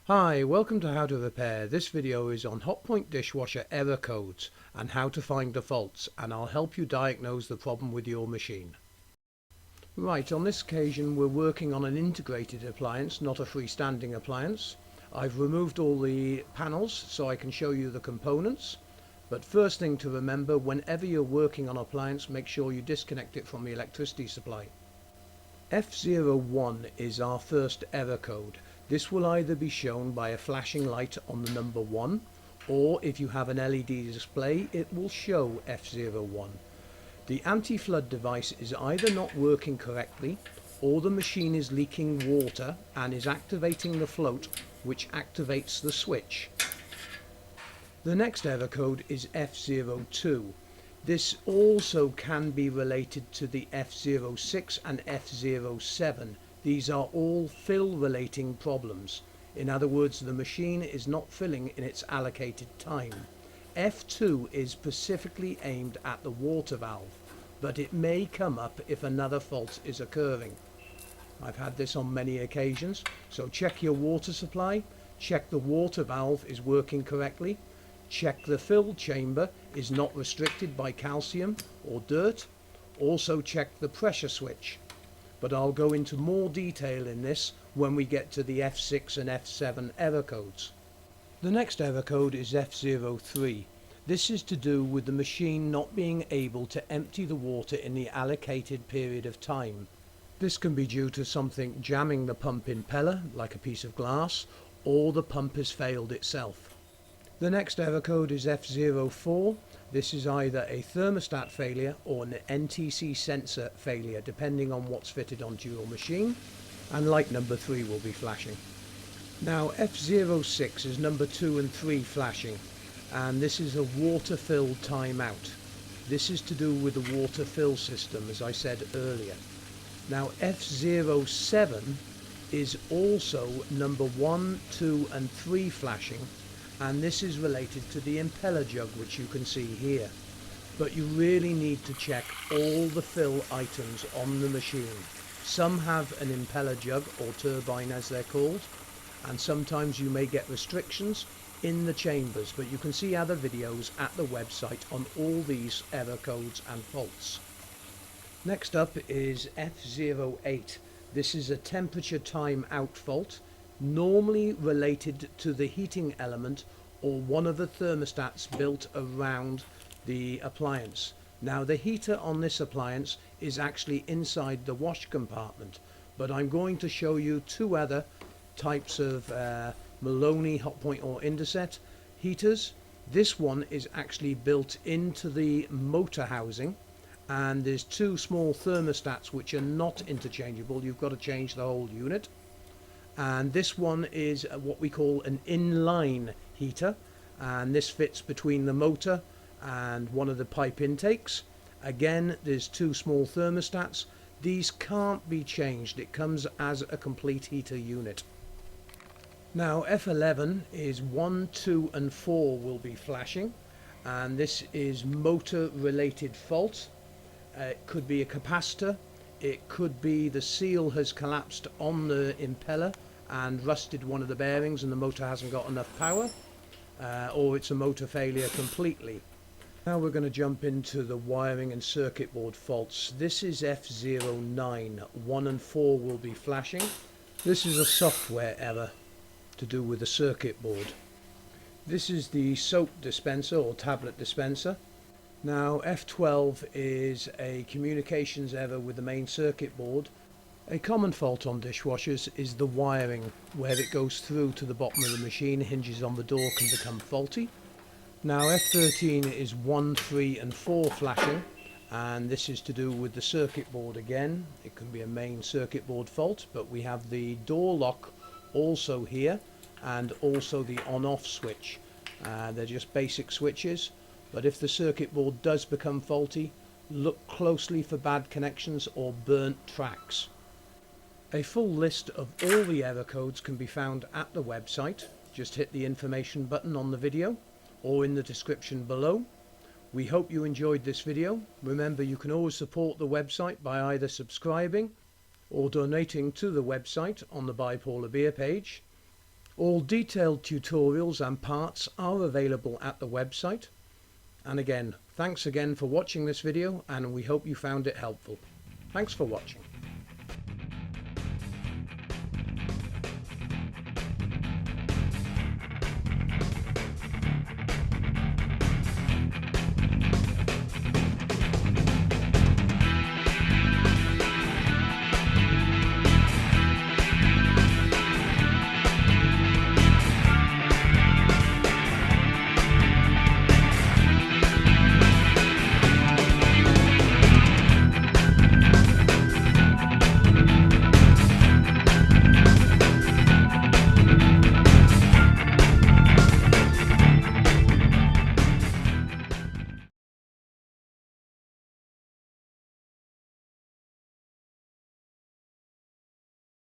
Hi, welcome to How to Repair. This video is on Hotpoint dishwasher error codes and how to find the faults, and I'll help you diagnose the problem with your machine. Right, on this occasion we're working on an integrated appliance, not a freestanding appliance. I've removed all the panels so I can show you the components. But first thing to remember, whenever you're working on an appliance, make sure you disconnect it from the electricity supply. F01 is our first error code. This will either be shown by a flashing light on the number 1, or if you have an LED display, it will show F01. The anti-flood device is either not working correctly, or the machine is leaking water and is activating the float, which activates the switch. The next error code is F02. This also can be related to the F06 and F07. These are all fill relating problems. In other words, the machine is not filling in its allocated time. F2 is specifically aimed at the water valve, but it may come up if another fault is occurring. I've had this on many occasions, so check your water supply, check the water valve is working correctly, check the fill chamber is not restricted by calcium or dirt, also check the pressure switch. But I'll go into more detail in this when we get to the F6 and F7 error codes. The next error code is F03. This is to do with the machine not being able to empty the water in the allocated period of time. This can be due to something jamming the pump impeller, like a piece of glass, or the pump has failed itself. The next error code is F04. This is either a thermostat failure or an NTC sensor failure, depending on what's fitted onto your machine, and light number 3 will be flashing. Now F06 is number 2 and 3 flashing, and this is a water fill timeout. This is to do with the water fill system, as I said earlier. Now F07 is also number 1, 2 and 3 flashing, and this is related to the impeller jug, which you can see here. But you really need to check all the fill items on the machine. Some have an impeller jug, or turbine as they're called, and sometimes you may get restrictions in the chambers, but you can see other videos at the website on all these error codes and faults. Next up is F08. This is a temperature time out fault, normally related to the heating element or one of the thermostats built around the appliance. Now the heater on this appliance is actually inside the wash compartment, but I'm going to show you two other types of Merloni, Hotpoint or Ariston heaters. This one is actually built into the motor housing, and there's two small thermostats which are not interchangeable. You've got to change the whole unit. And this one is what we call an inline heater, and this fits between the motor and one of the pipe intakes. Again, there's two small thermostats. These can't be changed. It comes as a complete heater unit. Now F11 is 1, 2 and 4 will be flashing, and this is motor related fault. It could be a capacitor, it could be the seal has collapsed on the impeller and rusted one of the bearings and the motor hasn't got enough power, or it's a motor failure completely. Now we're going to jump into the wiring and circuit board faults. This is F09. 1 and 4 will be flashing. This is a software error to do with the circuit board. This is the soap dispenser or tablet dispenser. Now F12 is a communications error with the main circuit board. A common fault on dishwashers is the wiring, where it goes through to the bottom of the machine, hinges on the door can become faulty. Now F13 is 1, 3 and 4 flashing, and this is to do with the circuit board again. It can be a main circuit board fault, but we have the door lock also here, and also the on-off switch. They're just basic switches. But if the circuit board does become faulty, look closely for bad connections or burnt tracks. A full list of all the error codes can be found at the website. Just hit the information button on the video or in the description below. We hope you enjoyed this video. Remember, you can always support the website by either subscribing or donating to the website on the Buy Paula Beer page. All detailed tutorials and parts are available at the website. And again, thanks again for watching this video, and we hope you found it helpful. Thanks for watching.